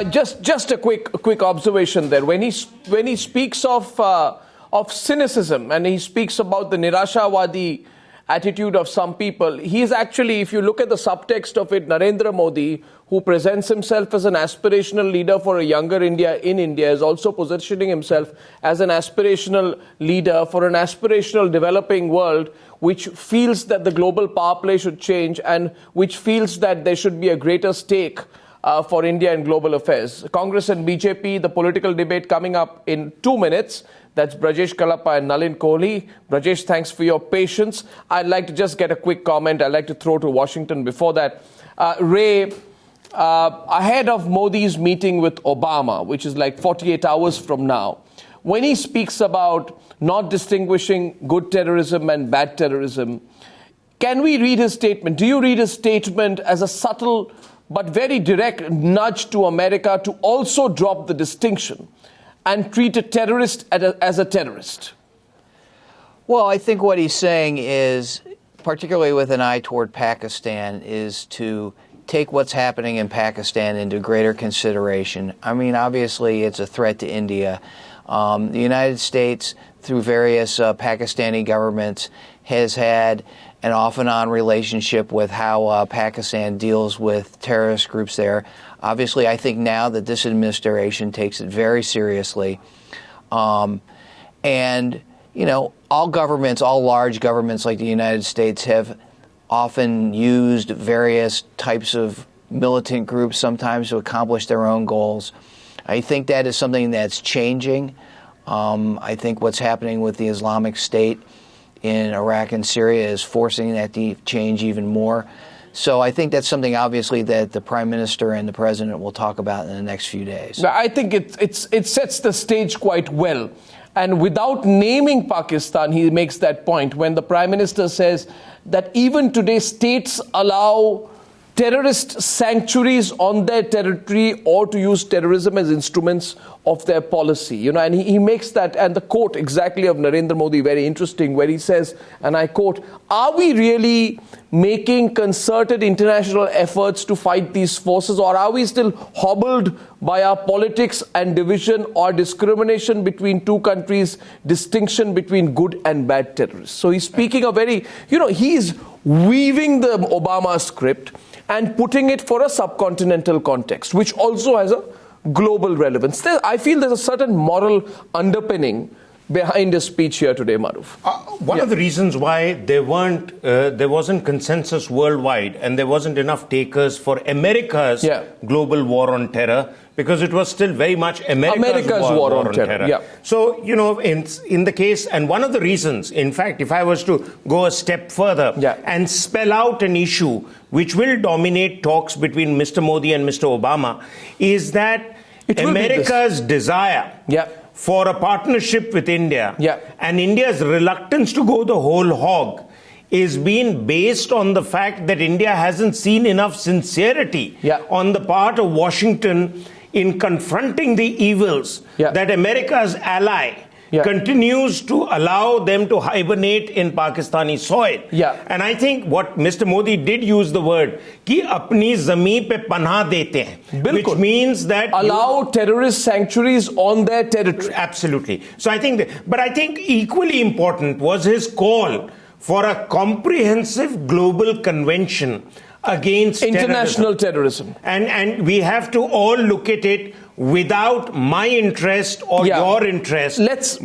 Just a quick observation there. When he speaks of cynicism and he speaks about the nirashawadi attitude of some people, he is actually, if you look at the subtext of it, Narendra Modi, who presents himself as an aspirational leader for a younger India in India, is also positioning himself as an aspirational leader for an aspirational developing world which feels that the global power play should change and which feels that there should be a greater stake for India in global affairs. Congress and BJP, the political debate coming up in 2 minutes. That's Brajesh Kalappa and Nalin Kohli. Brajesh, thanks for your patience. I'd like to just get a quick comment I'd like to throw to Washington before that. Ray, ahead of Modi's meeting with Obama, which is like 48 hours from now, when he speaks about not distinguishing good terrorism and bad terrorism, can we read his statement? Do you read his statement as a subtle but very direct nudge to America to also drop the distinction and treat a terrorist as a terrorist? Well, I think what he's saying is, particularly with an eye toward Pakistan, is to take what's happening in Pakistan into greater consideration. I mean, obviously, it's a threat to India. The United States, through various Pakistani governments, has had an off-and-on relationship with how Pakistan deals with terrorist groups there. Obviously, I think now that this administration takes it very seriously. And, you know, all governments, all large governments like the United States have often used various types of militant groups sometimes to accomplish their own goals. I think that is something that's changing. I think what's happening with the Islamic State in Iraq and Syria is forcing that to change even more. So I think that's something, obviously, that the Prime Minister and the President will talk about in the next few days. I think it sets the stage quite well. And without naming Pakistan, he makes that point when the Prime Minister says that even today states allow terrorist sanctuaries on their territory or to use terrorism as instruments of their policy. You know, and he makes that, and the quote exactly of Narendra Modi very interesting, where he says, and I quote, "Are we really making concerted international efforts to fight these forces, or are we still hobbled by our politics and division or discrimination between two countries, distinction between good and bad terrorists?" So he's speaking a very, you know, he's weaving the Obama script and putting it for a subcontinental context, which also has a global relevance. I feel there's a certain moral underpinning behind his speech here today, Maruf. One of the reasons why there wasn't consensus worldwide and there wasn't enough takers for America's global war on terror, because it was still very much America's war on terror. Yeah. So, you know, in the case, and one of the reasons, in fact, if I was to go a step further and spell out an issue which will dominate talks between Mr. Modi and Mr. Obama, is that America's desire for a partnership with India and India's reluctance to go the whole hog is being based on the fact that India hasn't seen enough sincerity on the part of Washington in confronting the evils that America's ally continues to allow them to hibernate in Pakistani soil. And I think what Mr. Modi did use the word, कि अपनी ज़मीन पे पनाह देते हैं, which means that allow terrorist sanctuaries on their territory. Absolutely. So I think, but I think equally important was his call for a comprehensive global convention against international terrorism. And we have to all look at it without my interest or your interest,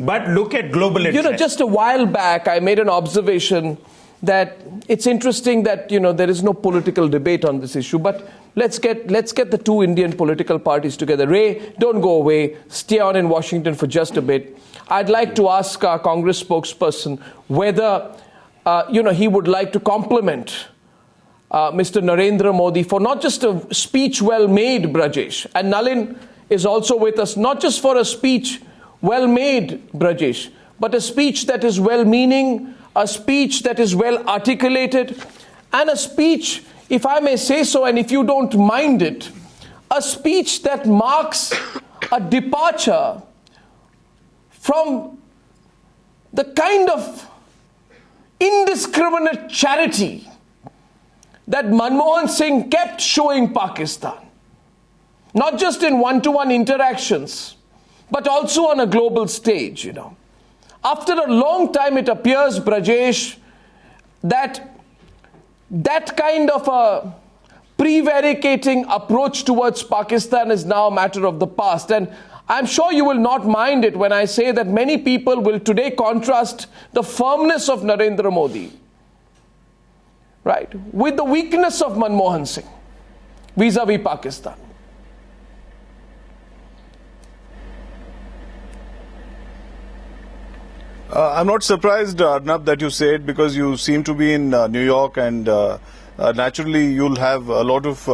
but look at global interest. You know, just a while back, I made an observation that it's interesting that, you know, there is no political debate on this issue, but let's get the two Indian political parties together. Ray, don't go away. Stay on in Washington for just a bit. I'd like to ask our Congress spokesperson whether, you know, he would like to compliment Mr. Narendra Modi for not just a speech well made, Brajesh, and Nalin is also with us, not just for a speech well made, Brajesh, but a speech that is well meaning, a speech that is well articulated, and a speech, if I may say so, and if you don't mind it, a speech that marks a departure from the kind of indiscriminate charity that Manmohan Singh kept showing Pakistan. not just in one-to-one interactions, but also on a global stage, After a long time, it appears, Brajesh, that kind of a prevaricating approach towards Pakistan is now a matter of the past. And I'm sure you will not mind it when I say that many people will today contrast the firmness of Narendra Modi, right, with the weakness of Manmohan Singh vis-a-vis Pakistan. I'm not surprised, Arnab, that you say it, because you seem to be in New York, and naturally you'll have a lot of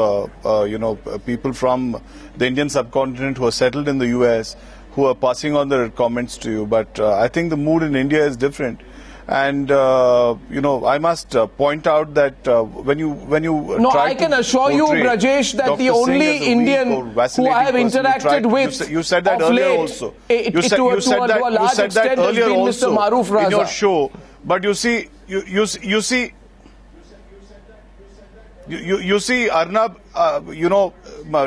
people from the Indian subcontinent who are settled in the US who are passing on their comments to you. But I think the mood in India is different. And I must point out that when you no, I can assure you, Brajesh, that the only Indian who I have interacted with, you said that earlier also. You said that earlier also Mr. Maroof Raza in your show. But you see, Arnab,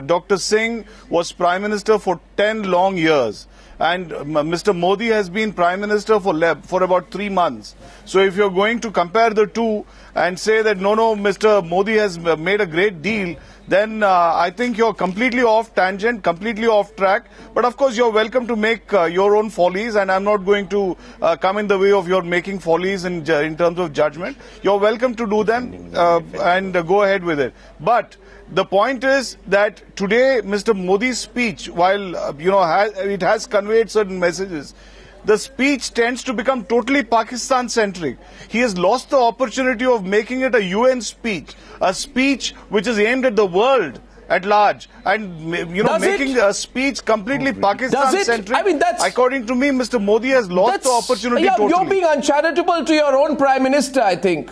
Dr. Singh was Prime Minister for 10 long years. And Mr. Modi has been Prime Minister for about 3 months. So if you're going to compare the two and say that no, Mr. Modi has made a great deal, then I think you're completely off tangent, completely off track. But of course, you're welcome to make your own follies, and I'm not going to come in the way of your making follies in terms of judgment. You're welcome to do them and go ahead with it. But the point is that today, Mr. Modi's speech, while it has conveyed certain messages, the speech tends to become totally Pakistan-centric. He has lost the opportunity of making it a UN speech, a speech which is aimed at the world at large, and making a speech completely Pakistan-centric. I mean, according to me, Mr. Modi has lost the opportunity totally. You're being uncharitable to your own Prime Minister, I think.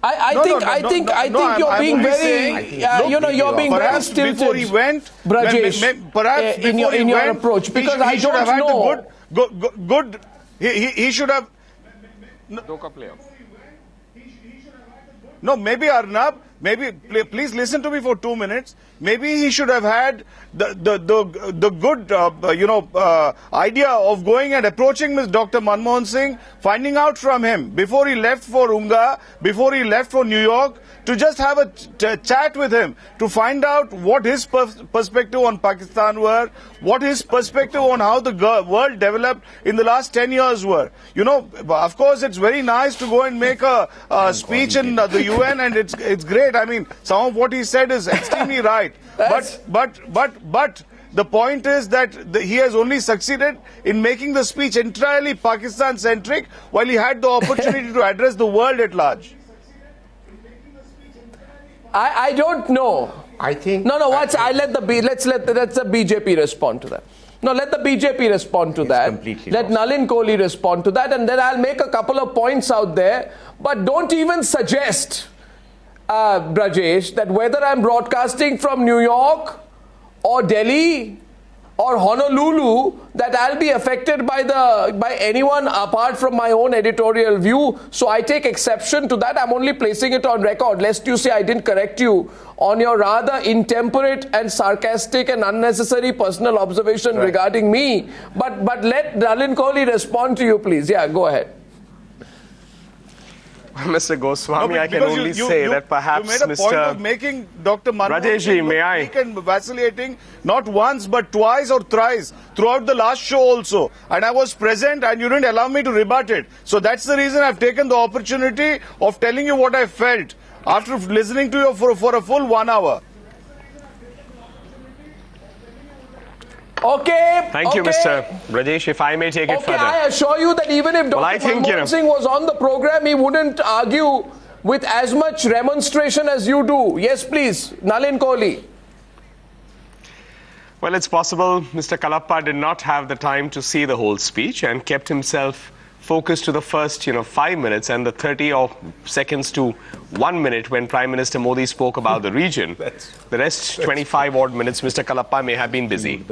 I think you're being very, you're being very stilted, before he went, Brajesh, perhaps in your approach, because I don't know. He should have. No, maybe Arnab, please listen to me for 2 minutes. Maybe he should have had the good idea of going and approaching Dr. Manmohan Singh, finding out from him before he left for Unga, before he left for New York, to just have a chat with him, to find out what his perspective on Pakistan were, what his perspective on how the world developed in the last 10 years were. Of course, it's very nice to go and make a speech in the UN, and it's great. I mean, some of what he said is extremely right. But the point is that he has only succeeded in making the speech entirely Pakistan-centric, while he had the opportunity to address the world at large. I don't know. I think let's let the BJP respond to that. No, let the BJP respond to that. Let Nalin Kohli respond to that, and then I'll make a couple of points out there. But don't even suggest, Brajesh, that whether I'm broadcasting from New York or Delhi or Honolulu, that I'll be affected by anyone apart from my own editorial view. So I take exception to that. I'm only placing it on record, lest you say I didn't correct you on your rather intemperate and sarcastic and unnecessary personal observation regarding me. But let Nalin Kohli respond to you, please. Yeah, go ahead. Mr. Goswami, I can only say that perhaps you made a point of making Dr. Manmohan Singh weak and vacillating not once but twice or thrice throughout the last show also. And I was present, and you didn't allow me to rebut it. So that's the reason I've taken the opportunity of telling you what I felt after listening to you for a full 1 hour. Okay. Thank you, Mr. Brajesh. If I may take it further. I assure you that even if Dr. Manmohan Singh was on the program, he wouldn't argue with as much remonstration as you do. Yes, please, Nalin Kohli. Well, it's possible Mr. Kalappa did not have the time to see the whole speech and kept himself focused to the first, 5 minutes and the 30 seconds to 1 minute when Prime Minister Modi spoke about the region. The rest 25 odd minutes, Mr. Kalappa may have been busy.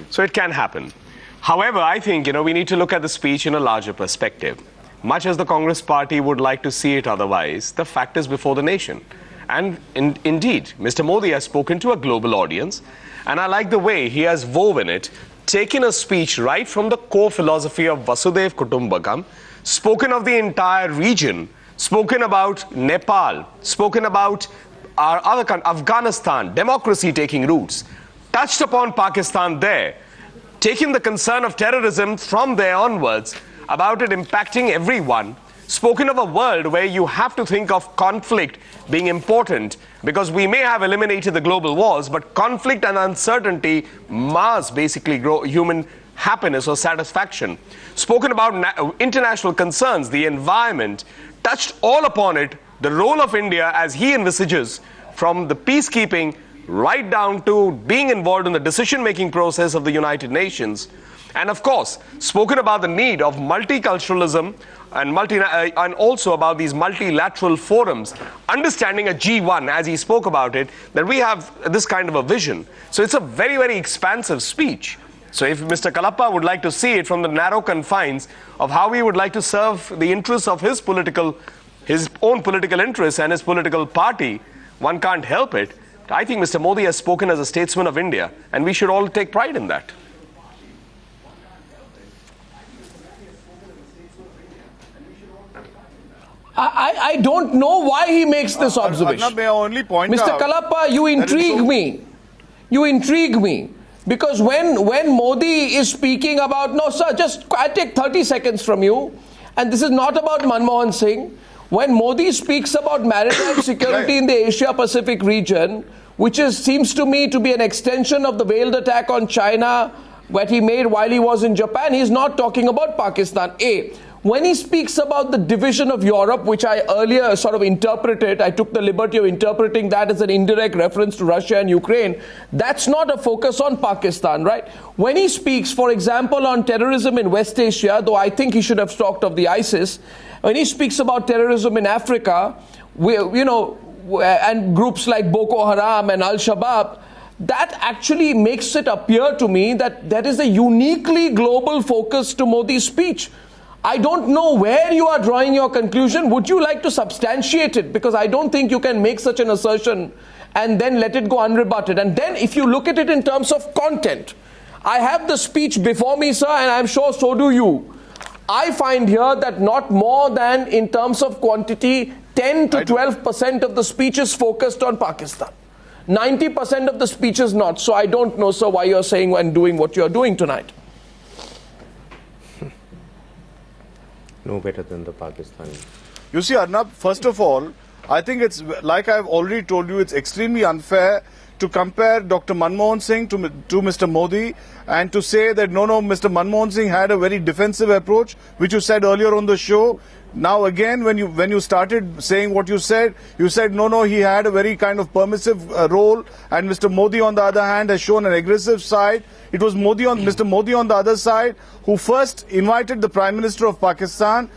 So it can happen. However, I think, we need to look at the speech in a larger perspective. Much as the Congress party would like to see it otherwise, the fact is before the nation. And indeed, Mr. Modi has spoken to a global audience, and I like the way he has woven it, taken a speech right from the core philosophy of Vasudev Kutumbakam, spoken of the entire region, spoken about Nepal, spoken about our other country, Afghanistan, democracy taking roots, touched upon Pakistan there, taking the concern of terrorism from there onwards, about it impacting everyone, spoken of a world where you have to think of conflict being important because we may have eliminated the global wars, but conflict and uncertainty must basically grow human happiness or satisfaction. Spoken about international concerns, the environment, touched all upon it, the role of India as he envisages from the peacekeeping right down to being involved in the decision-making process of the United Nations. And of course, spoken about the need of multiculturalism and also about these multilateral forums, understanding a G1 as he spoke about it, that we have this kind of a vision. So it's a very, very expansive speech. So if Mr. Kalappa would like to see it from the narrow confines of how he would like to serve the interests of his own political interests and his political party, one can't help it. I think Mr. Modi has spoken as a statesman of India, and we should all take pride in that. I don't know why he makes this observation. Arnab, may I only point Mr. out Kalappa, you intrigue me. You intrigue me. Because when Modi is speaking about, no sir, I take 30 seconds from you, and this is not about Manmohan Singh. When Modi speaks about maritime security in the Asia-Pacific region, which seems to me to be an extension of the veiled attack on China that he made while he was in Japan, he's not talking about Pakistan. When he speaks about the division of Europe, which I earlier sort of interpreted, I took the liberty of interpreting that as an indirect reference to Russia and Ukraine, that's not a focus on Pakistan, right? When he speaks, for example, on terrorism in West Asia, though I think he should have talked of the ISIS, when he speaks about terrorism in Africa, and groups like Boko Haram and Al-Shabaab, that actually makes it appear to me that there is a uniquely global focus to Modi's speech. I don't know where you are drawing your conclusion. Would you like to substantiate it? Because I don't think you can make such an assertion and then let it go unrebutted. And then if you look at it in terms of content, I have the speech before me, sir, and I'm sure so do you. I find here that not more than, in terms of quantity, 10 to 12% of the speech is focused on Pakistan. 90% of the speech is not. So I don't know, sir, why you're saying and doing what you're doing tonight. No better than the Pakistani. You see, Arnab, first of all, I think it's, like I've already told you, it's extremely unfair to compare Dr. Manmohan Singh to Mr. Modi and to say that, no, Mr. Manmohan Singh had a very defensive approach, which you said earlier on the show. Now again, when you started saying what you said, no, he had a very kind of permissive role, and Mr. Modi, on the other hand, has shown an aggressive side. It was Mr. Modi on the other side who first invited the Prime Minister of Pakistan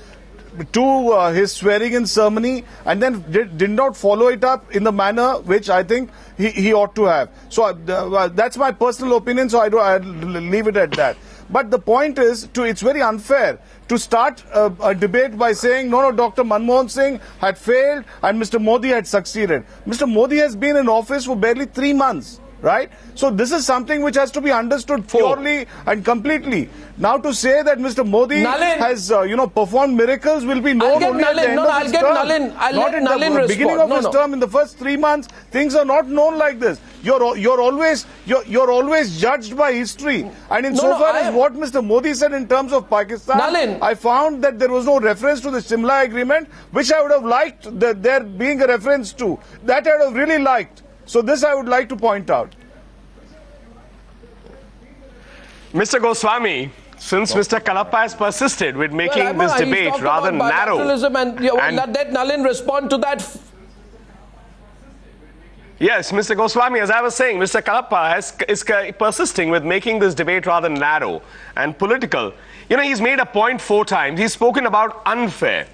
to his swearing-in ceremony and then did not follow it up in the manner which I think he ought to have. So that's my personal opinion, so I'll leave it at that. But the point is, it's very unfair to start a debate by saying, no, Dr. Manmohan Singh had failed and Mr. Modi had succeeded. Mr. Modi has been in office for barely 3 months. Right? So this is something which has to be understood purely and completely. Now to say that Mr. Modi has, performed miracles will be known only at the end of his term. Not in the beginning of his term, in the first 3 months, things are not known like this. You're always judged by history. And insofar as what Mr. Modi said in terms of Pakistan, I found that there was no reference to the Shimla agreement, which I would have liked there being a reference to. That I would have really liked. So this I would like to point out. Mr. Goswami, since Mr. Kalappa has persisted with making this debate rather narrow, let Nalin respond to that. Yes, Mr. Goswami, as I was saying, Mr. Kalappa is persisting with making this debate rather narrow and political. He's made a point 4 times. He's spoken about unfair.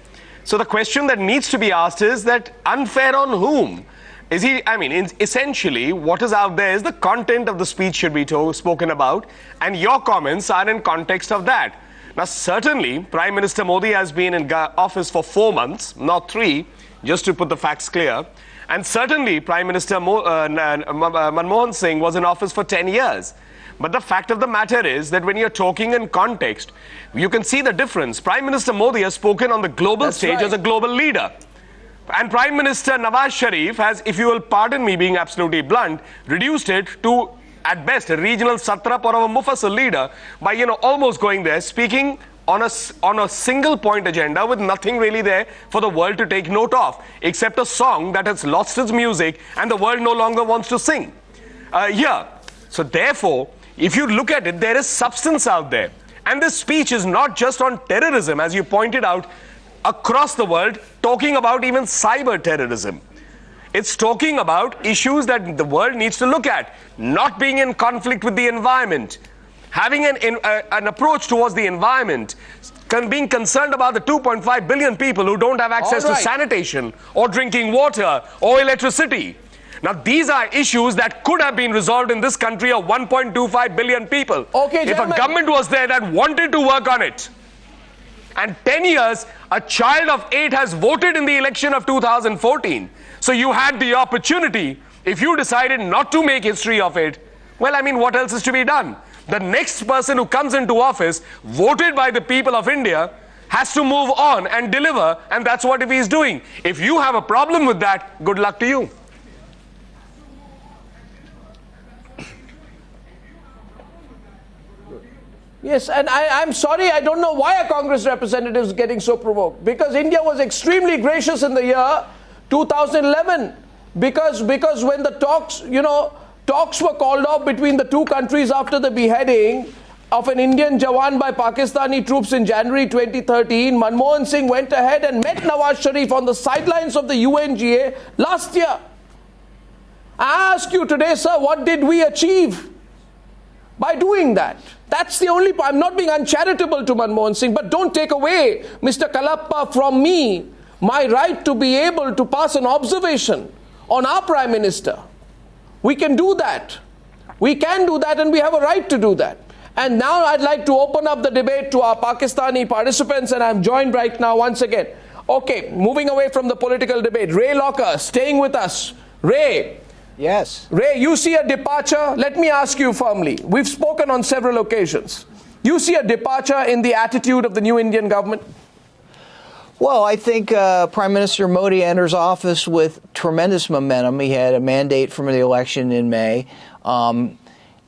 So the question that needs to be asked is that unfair on whom? Essentially, what is out there is the content of the speech should be spoken about, and your comments are in context of that. Now, certainly, Prime Minister Modi has been in office for 4 months, not 3, just to put the facts clear. And certainly, Prime Minister Manmohan Singh was in office for 10 years. But the fact of the matter is that when you're talking in context, you can see the difference. Prime Minister Modi has spoken on the global stage as a global leader. And Prime Minister Nawaz Sharif has, if you will pardon me being absolutely blunt, reduced it to, at best, a regional satrap or a mufassal leader by, almost going there, speaking on a single point agenda with nothing really there for the world to take note of, except a song that has lost its music and the world no longer wants to sing. So therefore, if you look at it, there is substance out there. And this speech is not just on terrorism, as you pointed out, across the world, talking about even cyber terrorism. It's talking about issues that the world needs to look at, not being in conflict with the environment, having an approach towards the environment, being concerned about the 2.5 billion people who don't have access to sanitation or drinking water or electricity. Now, these are issues that could have been resolved in this country of 1.25 billion people. If a government was there that wanted to work on it. And 10 years, a child of 8 has voted in the election of 2014. So you had the opportunity. If you decided not to make history of it, well, I mean, what else is to be done? The next person who comes into office, voted by the people of India, has to move on and deliver, and that's what he is doing. If you have a problem with that, good luck to you. Yes, and I'm sorry, I don't know why a Congress representative is getting so provoked. Because India was extremely gracious in the year 2011. Because when the talks were called off between the two countries after the beheading of an Indian Jawan by Pakistani troops in January 2013, Manmohan Singh went ahead and met Nawaz Sharif on the sidelines of the UNGA last year. I ask you today, sir, what did we achieve by doing that? That's the only point. I'm not being uncharitable to Manmohan Singh, but don't take away, Mr. Kalappa, from me, my right to be able to pass an observation on our Prime Minister. We can do that. We can do that, and we have a right to do that. And now I'd like to open up the debate to our Pakistani participants, and I'm joined right now once again. Okay, moving away from the political debate. Ray Locker, staying with us. Ray. Yes. Ray, you see a departure. Let me ask you firmly. We've spoken on several occasions. You see a departure in the attitude of the new Indian government? Well, I think Prime Minister Modi enters office with tremendous momentum. He had a mandate from the election in May.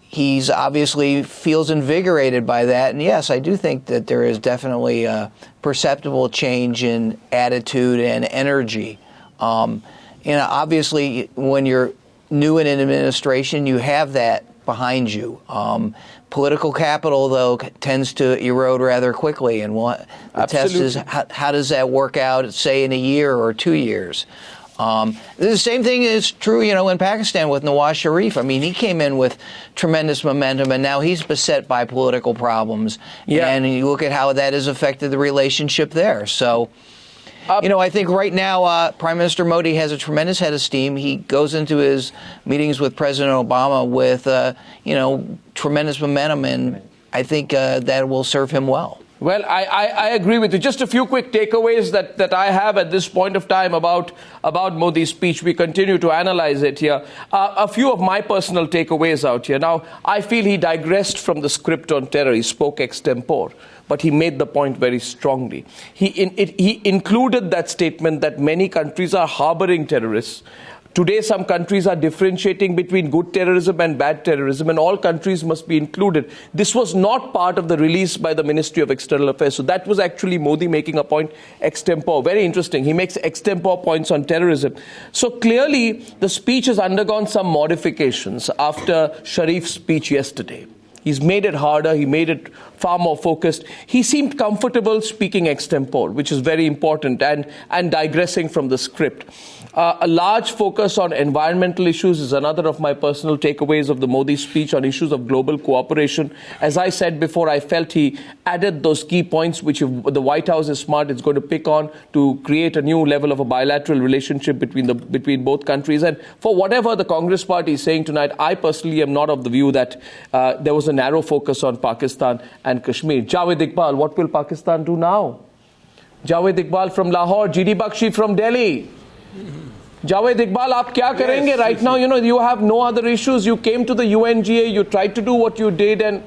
He's obviously feels invigorated by that. And yes, I do think that there is definitely a perceptible change in attitude and energy. Obviously, when you're new in an administration, you have that behind you. Political capital, though, tends to erode rather quickly, and the test is how does that work out, say, in a year or 2 years? The same thing is true, in Pakistan with Nawaz Sharif. I mean, he came in with tremendous momentum, and now he's beset by political problems. Yeah. And you look at how that has affected the relationship there. So, I think right now Prime Minister Modi has a tremendous head of steam. He goes into his meetings with President Obama with, tremendous momentum, and I think that will serve him well. Well, I agree with you. Just a few quick takeaways that I have at this point of time about Modi's speech. We continue to analyze it here. A few of my personal takeaways out here. Now, I feel he digressed from the script on terror. He spoke extempore, but he made the point very strongly. He included that statement that many countries are harboring terrorists. Today, some countries are differentiating between good terrorism and bad terrorism, and all countries must be included. This was not part of the release by the Ministry of External Affairs. So that was actually Modi making a point extempore. Very interesting. He makes extempore points on terrorism. So clearly, the speech has undergone some modifications after Sharif's speech yesterday. He's made it harder. He made it far more focused. He seemed comfortable speaking extempore, which is very important, and digressing from the script. A large focus on environmental issues is another of my personal takeaways of the Modi speech on issues of global cooperation. As I said before, I felt he added those key points which, if the White House is smart, it's going to pick on to create a new level of a bilateral relationship between both countries. And for whatever the Congress party is saying tonight, I personally am not of the view that there was a narrow focus on Pakistan and Kashmir. Javed Iqbal, what will Pakistan do now? Javed Iqbal from Lahore, GD Bakshi from Delhi. Javed Iqbal, आप क्या करेंगे right now? You know, you have no other issues. You came to the UNGA, you tried to do what you did, and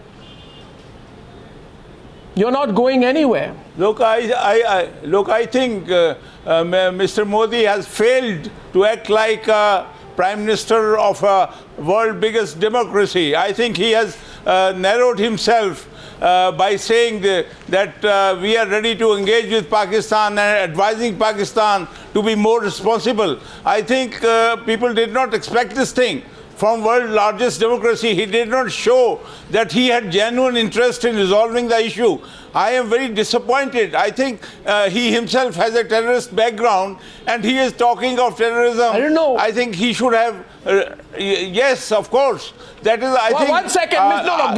you're not going anywhere. Look, I think Mr. Modi has failed to act like a Prime Minister of a world biggest democracy. I think he has narrowed himself by saying that we are ready to engage with Pakistan and advising Pakistan to be more responsible. I think people did not expect this thing from world's largest democracy. He did not show that he had genuine interest in resolving the issue. I am very disappointed. I think he himself has a terrorist background and he is talking of terrorism. I don't know. I think he should have, yes, of course. That is, I think. 1 second,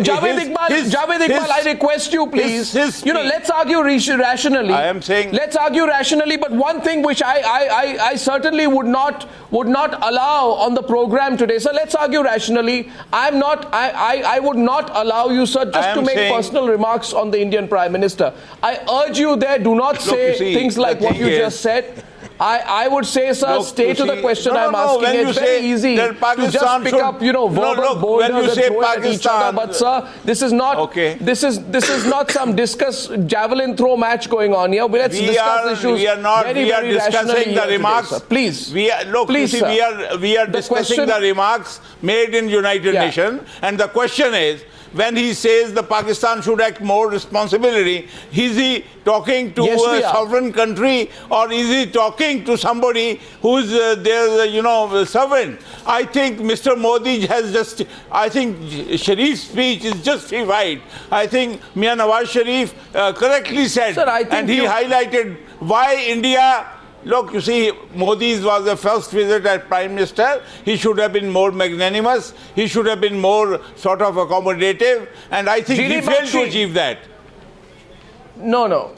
Javed Iqbal, I request you, please. You know, let's argue rationally. I am saying. Let's argue rationally, but one thing which I certainly would not allow on the program today. So let's argue rationally. I would not allow you, sir, just to make personal remarks on the Indian Prime Minister. I urge you there, do not say things like what you just said. I would say, sir, stay to the question I'm asking. It's very easy to just pick up, verbal boulders and throw it at each other. But, sir, this is not this is not some javelin throw match going on here. Let's discuss issues. We are discussing the remarks. Today, please. We are discussing the remarks made in United Nations, and the question is, when he says the Pakistan should act more responsibility, is he talking to a sovereign country or is he talking to somebody who's their servant? I think Mr. Modi has I think Sharif's speech is justified. I think Nawaz Sharif correctly said, sir, and he highlighted why India. Look, you see, Modi's was the first visit as Prime Minister. He should have been more magnanimous. He should have been more sort of accommodative. And I think he failed to achieve that. No.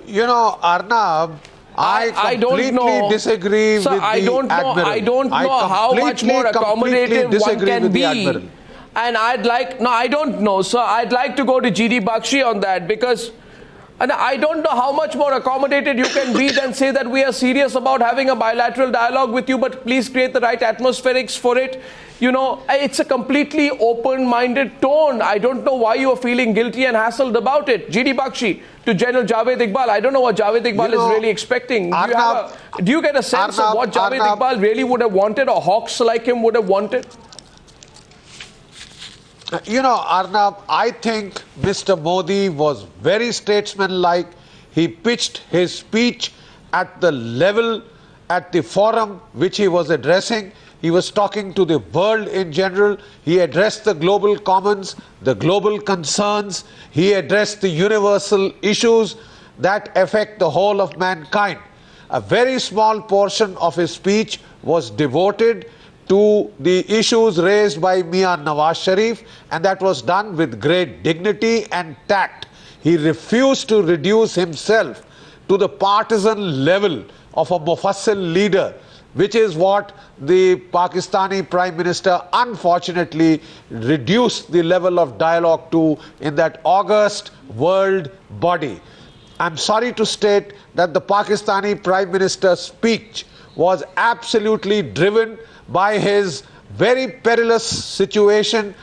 You know, Arnab, I completely disagree with the Admiral. I don't know how much more accommodative one can be. And I don't know, sir. I'd like to go to G.D. Bakshi on that because... And I don't know how much more accommodated you can be than say that we are serious about having a bilateral dialogue with you, but please create the right atmospherics for it. You know, it's a completely open-minded tone. I don't know why you are feeling guilty and hassled about it. G.D. Bakshi to General Javed Iqbal. I don't know what Javed Iqbal is really expecting. Do you get a sense of what Javed Iqbal really would have wanted or hawks like him would have wanted? You know, Arnab, I think Mr. Modi was very statesmanlike. He pitched his speech at the level, at the forum which he was addressing. He was talking to the world in general. He addressed the global commons, the global concerns. He addressed the universal issues that affect the whole of mankind. A very small portion of his speech was devoted to the issues raised by Nawaz Sharif, and that was done with great dignity and tact. He refused to reduce himself to the partisan level of a Mufassil leader, which is what the Pakistani Prime Minister unfortunately reduced the level of dialogue to in that august world body. I'm sorry to state that the Pakistani Prime Minister's speech was absolutely driven by his very perilous situation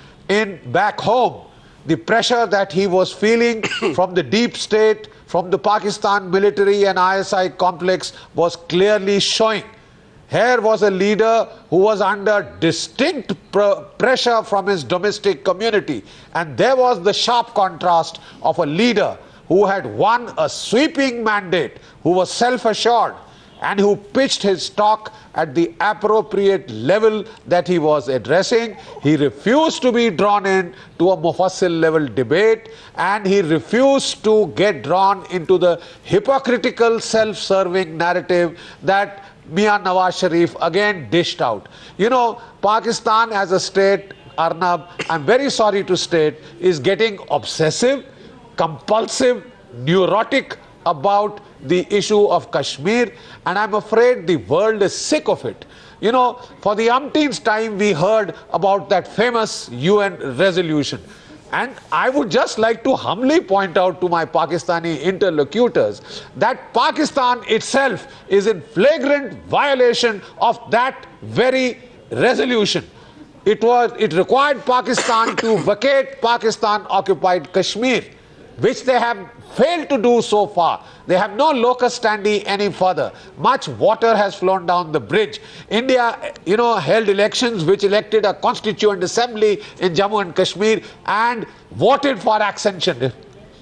back home. The pressure that he was feeling from the deep state, from the Pakistan military and ISI complex was clearly showing. Here was a leader who was under distinct pressure from his domestic community. And there was the sharp contrast of a leader who had won a sweeping mandate, who was self-assured, and who pitched his talk at the appropriate level that he was addressing. He refused to be drawn in to a Mufassil level debate, and he refused to get drawn into the hypocritical self-serving narrative that Nawaz Sharif again dished out. You know, Pakistan as a state, Arnab, I'm very sorry to state, is getting obsessive, compulsive, neurotic about the issue of Kashmir, and I'm afraid the world is sick of it. You know, for the umpteenth time we heard about that famous UN resolution. And I would just like to humbly point out to my Pakistani interlocutors that Pakistan itself is in flagrant violation of that very resolution. It required Pakistan to vacate Pakistan-occupied Kashmir, which they have failed to do so far. They have no locus standi any further. Much water has flown down the bridge. India, held elections which elected a constituent assembly in Jammu and Kashmir and voted for accession,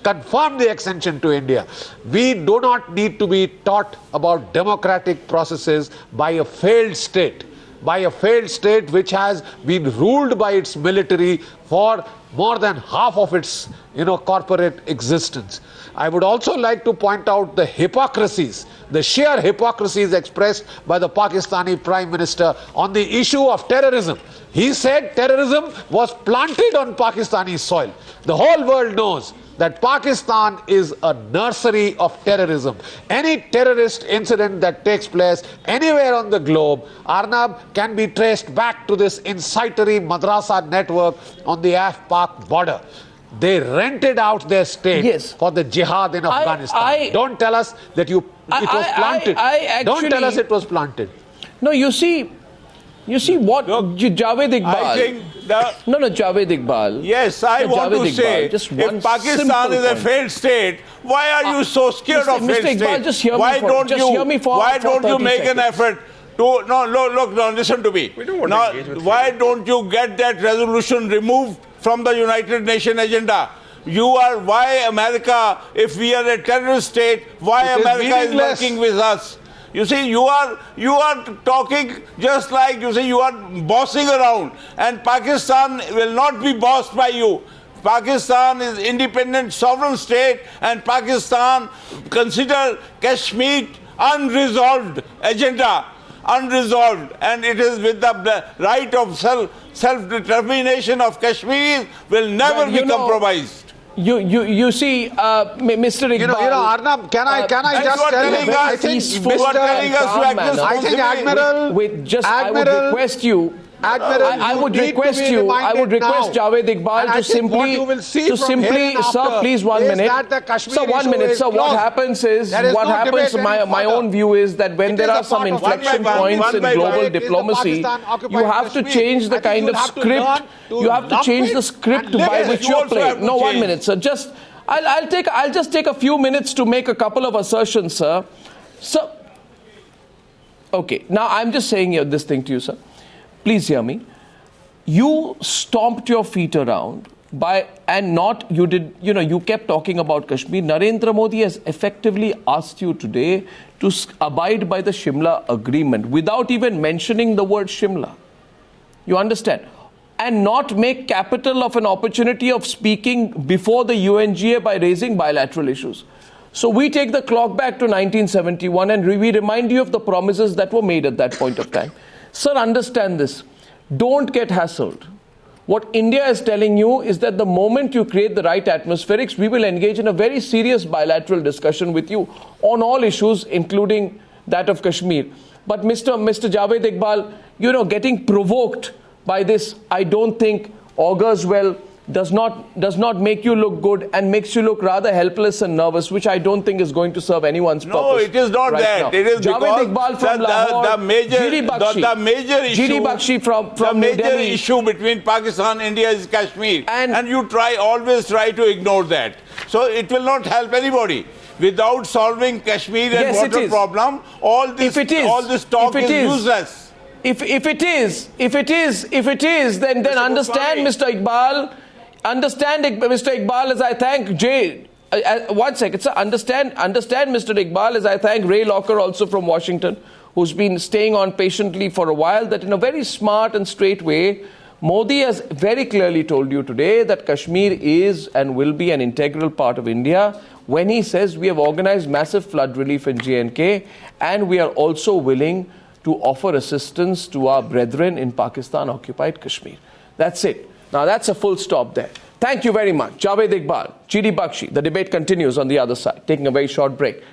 confirmed the accession to India. We do not need to be taught about democratic processes by a failed state. By a failed state which has been ruled by its military for more than half of its corporate existence. I would also like to point out the hypocrisies, the sheer hypocrisies expressed by the Pakistani Prime Minister on the issue of terrorism. He said terrorism was planted on Pakistani soil. The whole world knows that Pakistan is a nursery of terrorism. Any terrorist incident that takes place anywhere on the globe, Arnab, can be traced back to this incitatory madrasa network on the Af-Pak border. They rented out their state for the jihad in Afghanistan. Don't tell us that it was planted. Don't tell us it was planted. No, you see what Javed Iqbal. I think Javed Iqbal. Yes, I want to say, if Pakistan is a failed state, why are you so scared of failed Iqbal, state? Why don't you make an effort to listen to me. Why don't you get that resolution removed from the United Nations agenda? Why America, if we are a terrorist state, why America is working with us? You see, you are talking just like, you are bossing around, and Pakistan will not be bossed by you. Pakistan is independent sovereign state, and Pakistan consider Kashmir unresolved agenda, unresolved, and it is with the right of self-determination of Kashmir will never be compromised. You see, Mr. Iqbal. Arnab, can I just tell you? I think Admiral, I would request you. I would request Javed Iqbal to simply, sir, please 1 minute. Sir, 1 minute. Sir, what happens, my own view is that when there are some inflection points in global diplomacy, you have to change the kind of script. You have to change the script by which you're playing. No, 1 minute, sir. I'll just take a few minutes to make a couple of assertions, sir. Sir, okay. Now I'm just saying this thing to you, sir. Please hear me. You stomped your feet around you kept talking about Kashmir. Narendra Modi has effectively asked you today to abide by the Shimla agreement without even mentioning the word Shimla. You understand? And not make capital of an opportunity of speaking before the UNGA by raising bilateral issues. So we take the clock back to 1971 and we remind you of the promises that were made at that point of time. Sir, understand this. Don't get hassled. What India is telling you is that the moment you create the right atmospherics, we will engage in a very serious bilateral discussion with you on all issues, including that of Kashmir. But Mr. Javed Iqbal, getting provoked by this, I don't think augurs well, does not make you look good and makes you look rather helpless and nervous, which I don't think is going to serve anyone's purpose. No, it is not that. Now. It is Javed Iqbal from Lahore, the major issue between Pakistan and India is Kashmir, and you always try to ignore that. So it will not help anybody. Without solving Kashmir and water problem, all this talk is useless. If it is, then understand, Mr. Iqbal. Understand, Mr. Iqbal, as I thank Jay. 1 second, sir. Understand, Mr. Iqbal, as I thank Ray Locker also from Washington, who's been staying on patiently for a while, that in a very smart and straight way, Modi has very clearly told you today that Kashmir is and will be an integral part of India when he says we have organized massive flood relief in J&K and we are also willing to offer assistance to our brethren in Pakistan-occupied Kashmir. That's it. Now that's a full stop there. Thank you very much. Javed Iqbal, GD Bakshi. The debate continues on the other side. Taking a very short break.